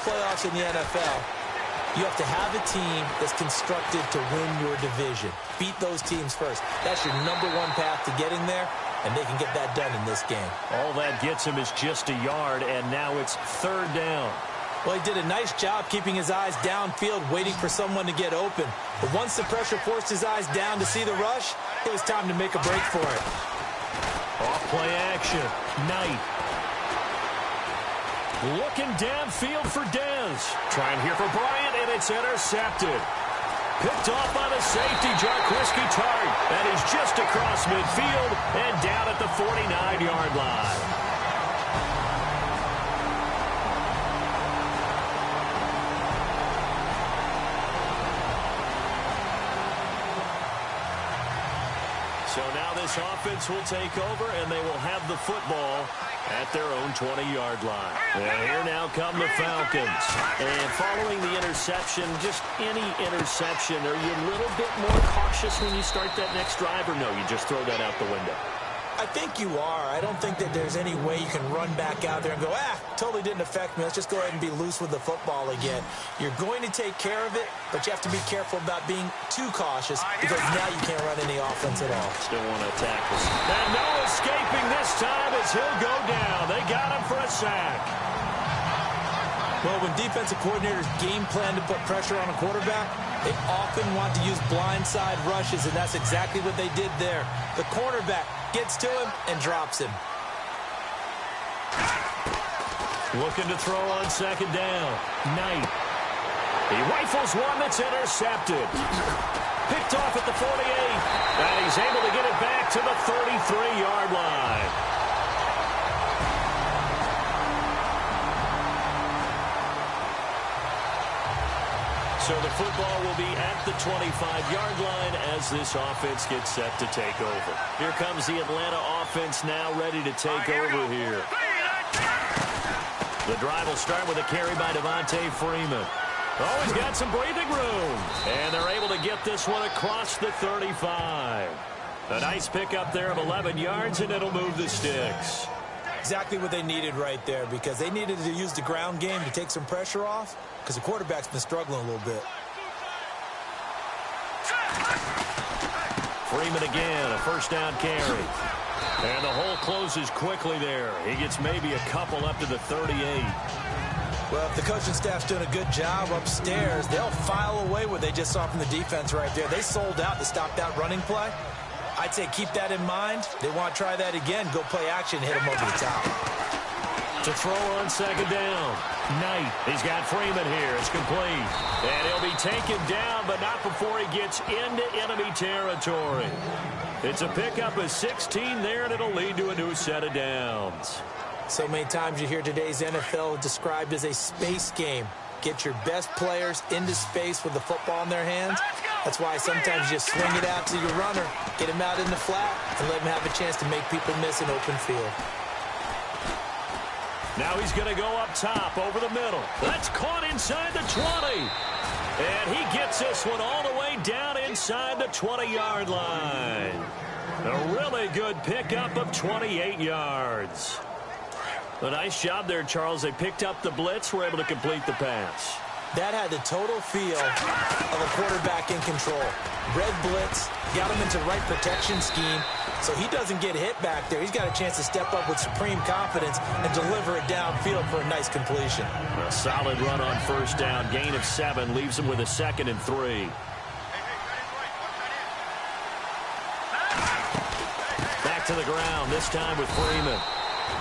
playoffs in the NFL, you have to have a team that's constructed to win your division. Beat those teams first. That's your #1 path to getting there, and they can get that done in this game. All that gets him is just a yard, and now it's 3rd down. Well, he did a nice job keeping his eyes downfield, waiting for someone to get open. But once the pressure forced his eyes down to see the rush, it was time to make a break for it. Off-play action. Knight. Looking downfield for Dez. Trying here for Bryant, and it's intercepted. Picked off by the safety, Jarquiski Tart. And he's just across midfield and down at the 49-yard line. So now this offense will take over, and they will have the football at their own 20-yard line. And here now come the Falcons. And following the interception, just any interception, are you a little bit more cautious when you start that next drive, or no, you just throw that out the window? I think you are. I don't think that there's any way you can run back out there and go, totally didn't affect me. Let's just go ahead and be loose with the football again. You're going to take care of it, but you have to be careful about being too cautious because now you can't run any offense at all. Still want to attack this. And no escaping this time as he'll go down. They got him for a sack. Well, when defensive coordinators game plan to put pressure on a quarterback, they often want to use blindside rushes, and that's exactly what they did there. The cornerback gets to him and drops him. Looking to throw on 2nd down. Knight. He rifles one that's intercepted. Picked off at the 48. And he's able to get it back to the 33-yard line. So the football will be at the 25-yard line as this offense gets set to take over. Here comes the Atlanta offense now ready to take over here. The drive will start with a carry by Devontae Freeman. Oh, he's got some breathing room. And they're able to get this one across the 35. A nice pickup there of 11 yards, and it'll move the sticks. Exactly what they needed right there, because they needed to use the ground game to take some pressure off, because the quarterback's been struggling a little bit. Freeman again, a 1st down carry. And the hole closes quickly there. He gets maybe a couple up to the 38. Well, if the coaching staff's doing a good job upstairs, they'll file away what they just saw from the defense right there. They sold out to stop that running play. I'd say keep that in mind. They want to try that again. Go play action, hit them over the top. To throw on 2nd down. Knight. He's got Freeman here. It's complete. And he'll be taken down, but not before he gets into enemy territory. It's a pickup of 16 there, and it'll lead to a new set of downs. So many times you hear today's NFL described as a space game. Get your best players into space with the football in their hands. That's why sometimes you just swing it out to your runner, get him out in the flat, and let him have a chance to make people miss an open field. Now he's going to go up top over the middle. That's caught inside the 20. And he gets this one all the way down inside the 20-yard line. A really good pickup of 28 yards. A nice job there, Charles. They picked up the blitz, were able to complete the pass. That had the total feel of a quarterback in control. Red blitz, got him into the right protection scheme, so he doesn't get hit back there. He's got a chance to step up with supreme confidence and deliver it downfield for a nice completion. A solid run on 1st down. Gain of 7 leaves him with a 2nd and 3. Back to the ground, this time with Freeman.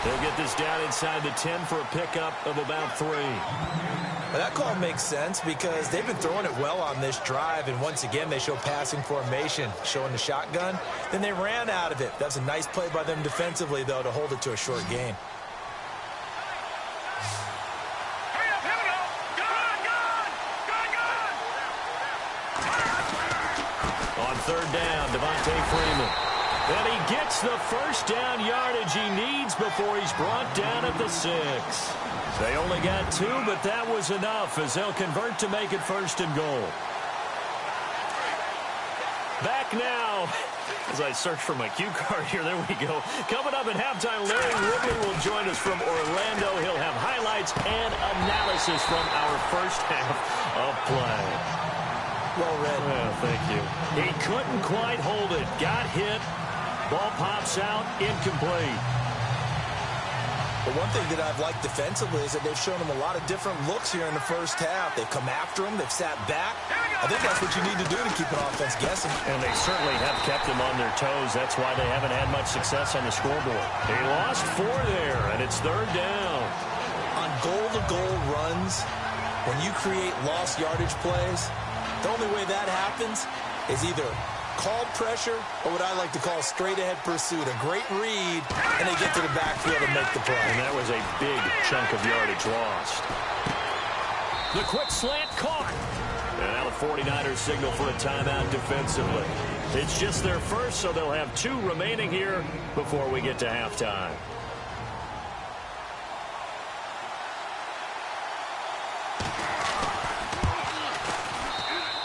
They'll get this down inside the 10 for a pickup of about 3. Well, that call makes sense because they've been throwing it well on this drive, and once again they show passing formation, showing the shotgun. Then they ran out of it. That's a nice play by them defensively, though, to hold it to a short gain. On 3rd down, Devontae Freeman. And he gets the 1st down yardage he needs before he's brought down at the 6. They only got 2, but that was enough as they'll convert to make it 1st and goal. Back now As I search for my cue card here, there we go. Coming up at halftime, Larry Ridley will join us from Orlando. He'll have highlights and analysis from our first half of play. Well read. Well, thank you. He couldn't quite hold it. Got hit. Ball pops out. Incomplete. The one thing that I've liked defensively is that they've shown him a lot of different looks here in the first half. They've come after him. They've sat back. I think that's what you need to do to keep an offense guessing. And they certainly have kept him on their toes. That's why they haven't had much success on the scoreboard. They lost 4 there, and it's 3rd down. On goal-to-goal runs, when you create lost yardage plays, the only way that happens is either called pressure or what I like to call straight-ahead pursuit. A great read, and they get to the backfield and make the play. And that was a big chunk of yardage lost. The quick slant caught. And now the 49ers signal for a timeout defensively. It's just their first, so they'll have 2 remaining here before we get to halftime.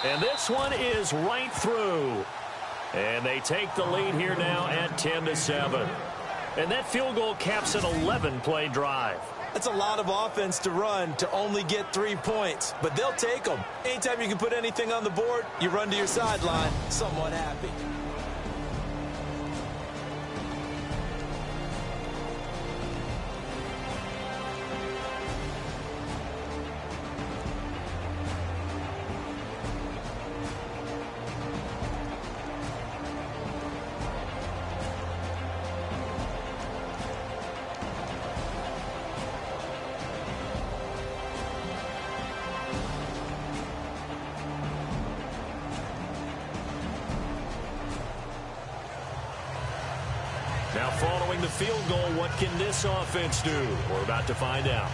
And this one is right through. And they take the lead here now at 10-7. And that field goal caps an 11-play drive. That's a lot of offense to run to only get 3 points, but they'll take them. Anytime you can put anything on the board, you run to your sideline, somewhat happy. Now following the field goal, what can this offense do? We're about to find out.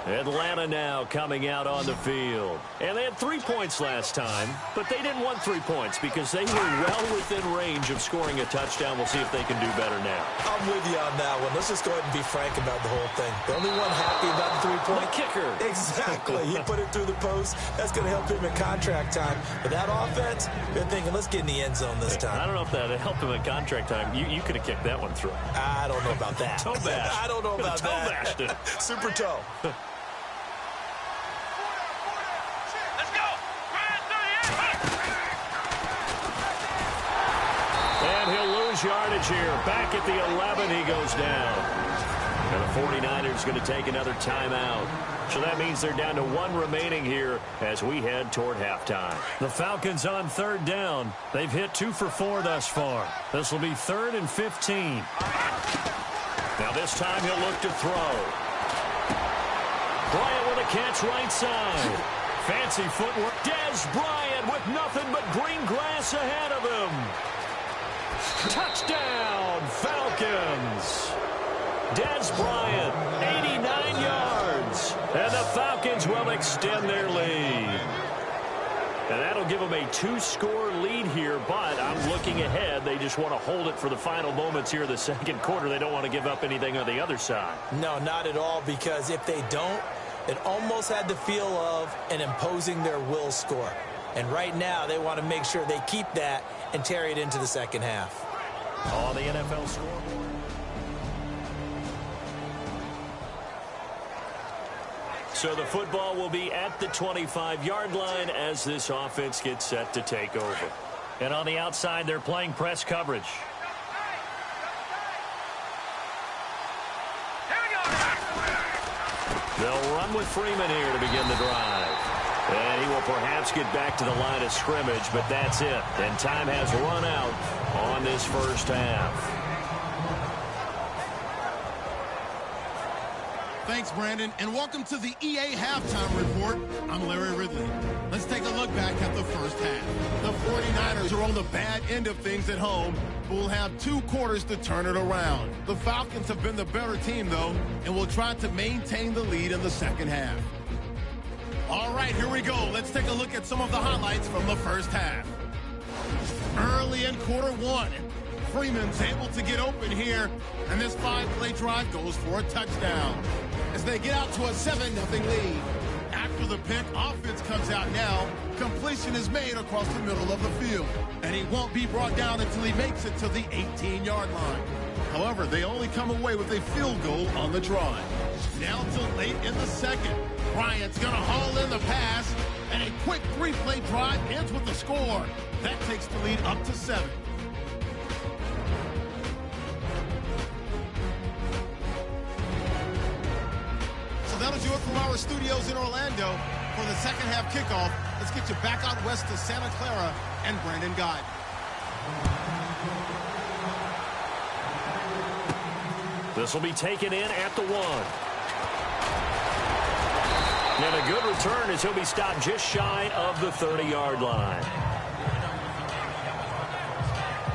Atlanta now coming out on the field. And they had 3 points last time, but they didn't want 3 points because they were well within range of scoring a touchdown. We'll see if they can do better now. I'm with you on that one. Let's just go ahead and be frank about the whole thing. The only one happy about the 3-point. The kicker. Exactly. He put it through the post. That's going to help him in contract time. But that offense, they're thinking, let's get in the end zone this time. I don't know if that helped him in contract time. You could have kicked that one through. I don't know about that. Toe bash. I don't know about toe that. Bashed it. Super toe. And he'll lose yardage here. Back at the 11, he goes down. And the 49ers going to take another timeout. So that means they're down to 1 remaining here as we head toward halftime. The Falcons on 3rd down. They've hit 2 for 4 thus far. This will be 3rd and 15. Now this time he'll look to throw. Bryant with a catch right side. Fancy footwork. Dez Bryant with nothing but green grass ahead of him. Touchdown, Falcons. Dez Bryant, 89 yards. And the Falcons will extend their lead. And that'll give them a 2-score lead here, but I'm looking ahead. They just want to hold it for the final moments here of the second quarter. They don't want to give up anything on the other side. No, not at all, because if they don't, it almost had the feel of an imposing their will score. And right now, they want to make sure they keep that and carry it into the second half. On the NFL scoreboard. So the football will be at the 25-yard line as this offense gets set to take over. And on the outside, they're playing press coverage. They'll run with Freeman here to begin the drive. And he will perhaps get back to the line of scrimmage, but that's it. And time has run out on this first half. Thanks, Brandon, and welcome to the EA Halftime Report. I'm Larry Ridley. Let's take a look back at the first half. The 49ers are on the bad end of things at home, but will have 2 quarters to turn it around. The Falcons have been the better team, though, and will try to maintain the lead in the second half. All right, here we go. Let's take a look at some of the highlights from the first half. Early in quarter 1, Freeman's able to get open here, and this 5-play drive goes for a touchdown as they get out to a 7-0 lead. After the pick, offense comes out now. Completion is made across the middle of the field, and he won't be brought down until he makes it to the 18-yard line. However, they only come away with a field goal on the drive. Now till late in the second. Bryant's going to haul in the pass, and a quick 3-play drive ends with the score. That takes the lead up to 7. So that'll do it from our studios in Orlando for the second half kickoff. Let's get you back out west to Santa Clara and Brandon Guide. This will be taken in at the 1. And a good return as he'll be stopped just shy of the 30-yard line.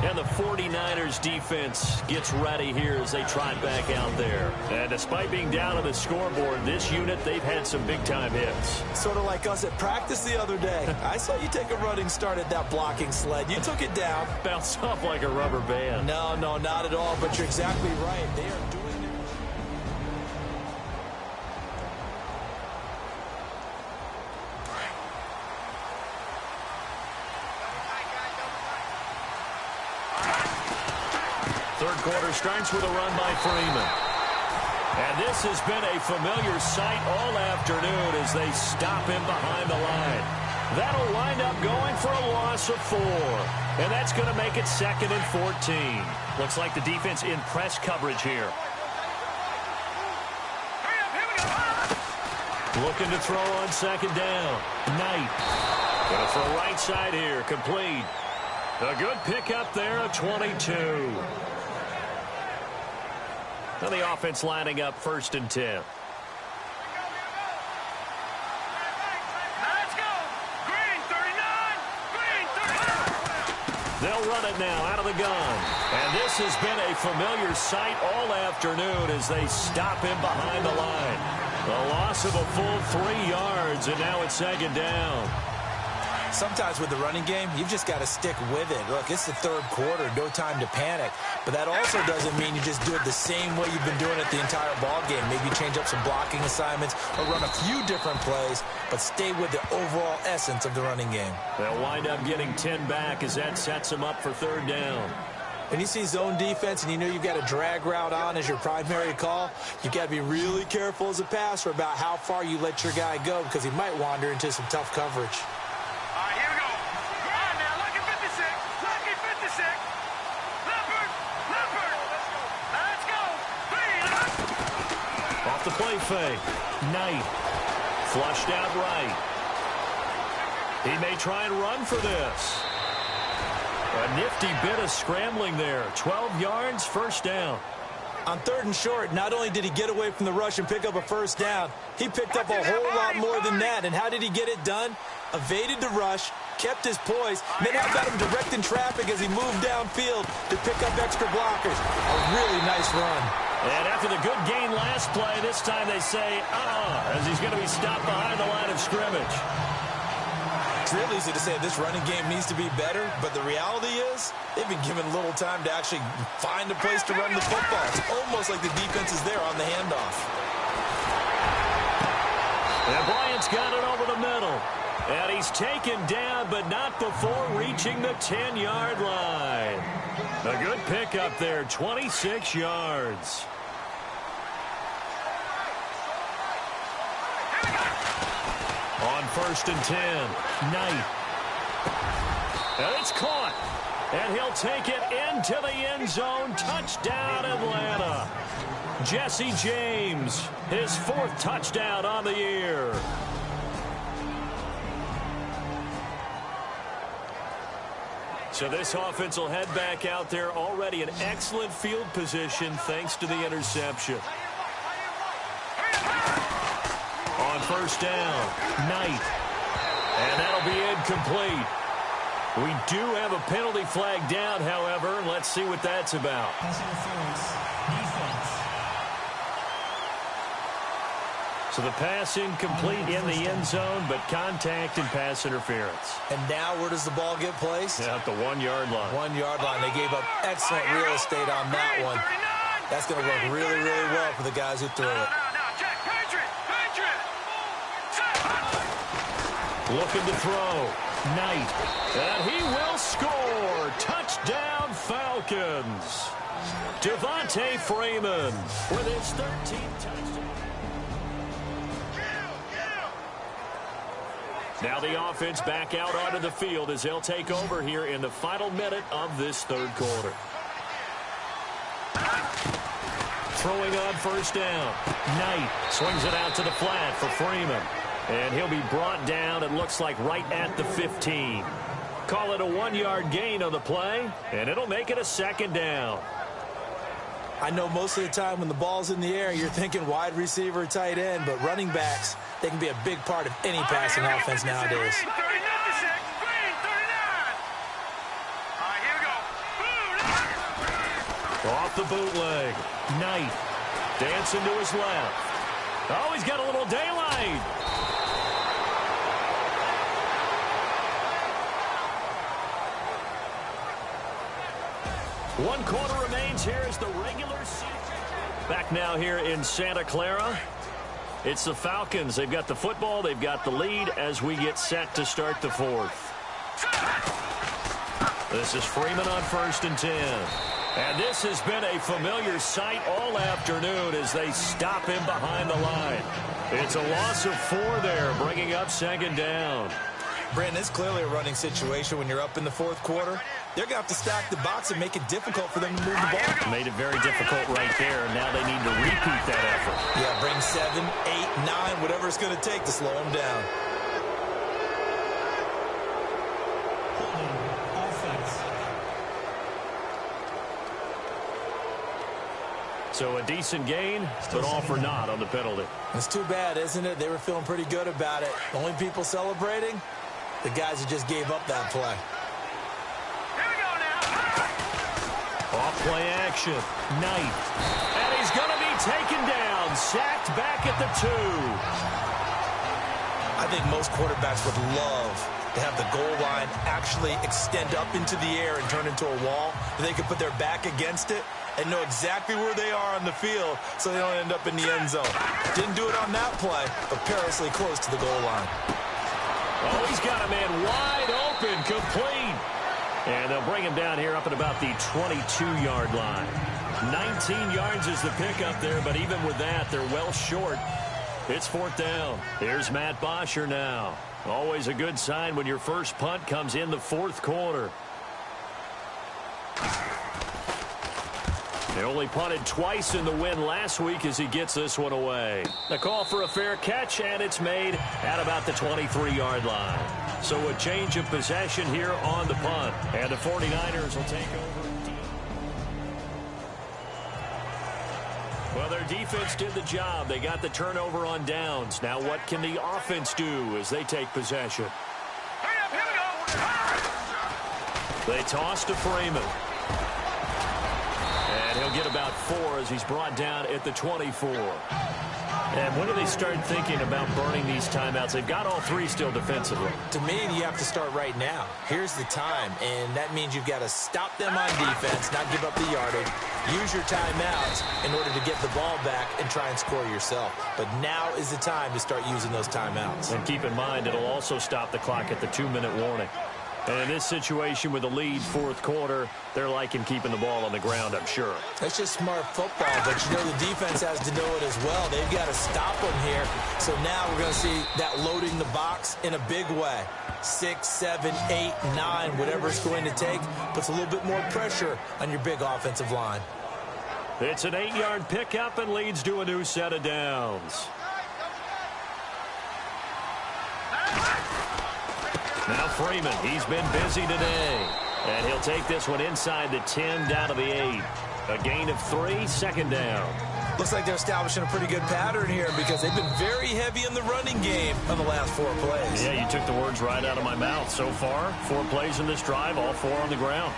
And the 49ers defense gets ready here as they trot back out there. And despite being down on the scoreboard, this unit, they've had some big-time hits. Sort of like us at practice the other day. I saw you take a running start at that blocking sled. You took it down. Bounced off like a rubber band. No, not at all, but you're exactly right. They are doing it. Third quarter starts with a run by Freeman. And this has been a familiar sight all afternoon as they stop him behind the line. That'll wind up going for a loss of 4. And that's going to make it 2nd and 14. Looks like the defense in press coverage here. Looking to throw on 2nd down. Knight. Going to throw right side here. Complete. A good pickup there of 22. Now the offense lining up 1st and 10. Let's go. Green 39. Green 39. They'll run it now out of the gun. And this has been a familiar sight all afternoon as they stop him behind the line. The loss of a full 3 yards, and now it's 2nd down. Sometimes with the running game, you've just got to stick with it. Look, it's the 3rd quarter, no time to panic. But that also doesn't mean you just do it the same way you've been doing it the entire ball game. Maybe change up some blocking assignments or run a few different plays, but stay with the overall essence of the running game. They'll wind up getting 10 back as that sets them up for 3rd down. When you see zone defense and you know you've got a drag route on as your primary call, you've got to be really careful as a passer about how far you let your guy go because he might wander into some tough coverage. Off the play fake. Knight. Flushed out right. He may try and run for this. A nifty bit of scrambling there. 12 yards, 1st down. On 3rd and short, not only did he get away from the rush and pick up a 1st down, he picked up a whole lot more than that. And how did he get it done? Evaded the rush, kept his poise, and then got him directing traffic as he moved downfield to pick up extra blockers. A really nice run. And after the good gain last play, this time they say, as he's going to be stopped behind the line of scrimmage. It's real easy to say this running game needs to be better, but the reality is they've been given little time to actually find a place to run the football. It's almost like the defense is there on the handoff. And Bryant's got it over the middle. And he's taken down, but not before reaching the 10-yard line. A good pickup there, 26 yards. On 1st and 10, Knight. And it's caught. And he'll take it into the end zone. Touchdown, Atlanta. Jesse James, his 4th touchdown on the year. So this offense will head back out there already in excellent field position thanks to the interception. On 1st down, Knight. And that'll be incomplete. We do have a penalty flag down, however. Let's see what that's about. So the pass incomplete in the end zone, but contact and pass interference. And now where does the ball get placed? Yeah, at the 1-yard line. 1-yard line. They gave up excellent real estate on that one. That's going to work really, really well for the guys who threw it. Looking to throw. Knight. And he will score. Touchdown, Falcons. Devontae Freeman with his 13th touchdown. Now the offense back out onto the field as they'll take over here in the final minute of this third quarter. Throwing on first down. Knight swings it out to the flat for Freeman. And he'll be brought down, it looks like, right at the 15. Call it a 1-yard gain on the play, and it'll make it a second down. I know most of the time when the ball's in the air, you're thinking wide receiver, tight end, but running backs, they can be a big part of any passing offense nowadays. Off the bootleg. Knight dancing to his left. Oh, he's got a little daylight. One quarter remains here as the regular season. Back now here in Santa Clara. It's the Falcons. They've got the football. They've got the lead as we get set to start the fourth. This is Freeman on 1st and 10. And this has been a familiar sight all afternoon as they stop him behind the line. It's a loss of 4 there, bringing up second down. Brandon, it's clearly a running situation when you're up in the fourth quarter. They're going to have to stack the box and make it difficult for them to move the ball. Made it very difficult right there. Now they need to repeat that effort. Yeah, bring 7, 8, 9, whatever it's going to take to slow them down. So a decent gain, but all for naught on the penalty. It's too bad, isn't it? They were feeling pretty good about it. The only people celebrating, the guys who just gave up that play. Off play action. Knight. And he's going to be taken down. Sacked back at the 2. I think most quarterbacks would love to have the goal line actually extend up into the air and turn into a wall. They could put their back against it and know exactly where they are on the field so they don't end up in the end zone. Didn't do it on that play, but perilously close to the goal line. Oh, he's got a man wide open, complete. And they'll bring him down here up at about the 22-yard line. 19 yards is the pickup there, but even with that, they're well short. It's 4th down. Here's Matt Bosher now. Always a good sign when your first punt comes in the 4th quarter. They only punted twice in the win last week as he gets this one away. The call for a fair catch, and it's made at about the 23-yard line. So a change of possession here on the punt. And the 49ers will take over. Well, their defense did the job. They got the turnover on downs. Now what can the offense do as they take possession? They toss to Freeman. And he'll get about 4 as he's brought down at the 24. And when do they start thinking about burning these timeouts? They've got all 3 still defensively. To me, you have to start right now. Here's the time, and that means you've got to stop them on defense, not give up the yardage, use your timeouts in order to get the ball back and try and score yourself. But now is the time to start using those timeouts. And keep in mind, it'll also stop the clock at the 2-minute warning. And in this situation with the lead 4th quarter, they're liking keeping the ball on the ground, I'm sure. It's just smart football, but you know the defense has to know it as well. They've got to stop them here. So now we're going to see that loading the box in a big way. 6, 7, 8, 9, whatever it's going to take, puts a little bit more pressure on your big offensive line. It's an 8-yard pickup and leads to a new set of downs. Now Freeman, he's been busy today. And he'll take this one inside the 10 down to the 8. A gain of 3, 2nd down. Looks like they're establishing a pretty good pattern here because they've been very heavy in the running game on the last 4 plays. Yeah, you took the words right out of my mouth. So far, 4 plays in this drive, all 4 on the ground.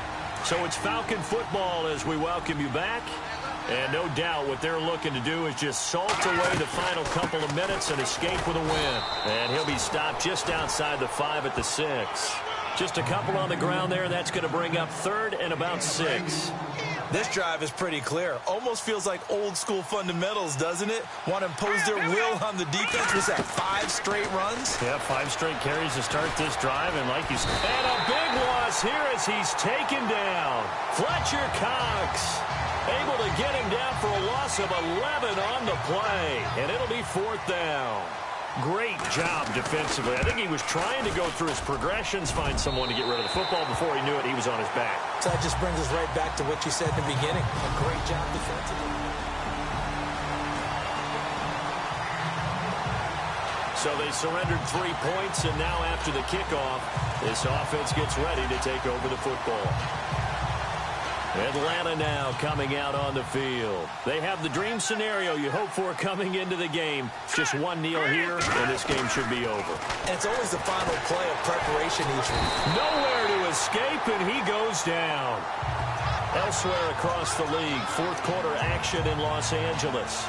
So it's Falcon football as we welcome you back. And no doubt what they're looking to do is just salt away the final couple of minutes and escape with a win. And he'll be stopped just outside the 5 at the 6. Just a couple on the ground there. That's going to bring up 3rd and about 6. This drive is pretty clear. Almost feels like old school fundamentals, doesn't it? Want to impose their will on the defense. Was that 5 straight runs? Yeah, 5 straight carries to start this drive. And like he's... And a big loss here as he's taken down. Fletcher Cox able to get him down for a loss of 11 on the play. And it'll be 4th down. Great job defensively. I think he was trying to go through his progressions, find someone to get rid of the football. Before he knew it, he was on his back. So that just brings us right back to what you said in the beginning. A great job defensively. So they surrendered 3 points, and now after the kickoff, this offense gets ready to take over the football. Atlanta now coming out on the field. They have the dream scenario you hope for coming into the game. Just one kneel here, and this game should be over. And it's always the final play of preparation each week. Nowhere to escape, and he goes down. Elsewhere across the league, 4th quarter action in Los Angeles.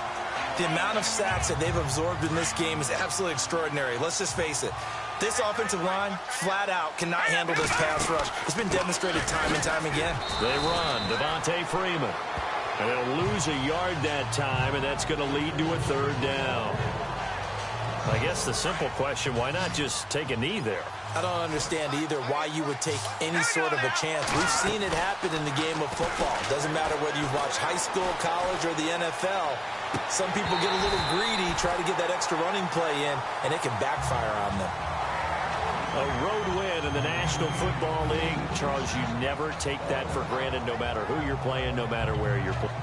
The amount of sacks that they've absorbed in this game is absolutely extraordinary. Let's just face it. This offensive line, flat out, cannot handle this pass rush. It's been demonstrated time and time again. They run. Devontae Freeman. And they'll lose a yard that time, and that's going to lead to a 3rd down. I guess the simple question, why not just take a knee there? I don't understand either why you would take any sort of a chance. We've seen it happen in the game of football. Doesn't matter whether you've watched high school, college, or the NFL. Some people get a little greedy, try to get that extra running play in, and it can backfire on them. A road win in the National Football League. Charles, you never take that for granted no matter who you're playing, no matter where you're playing.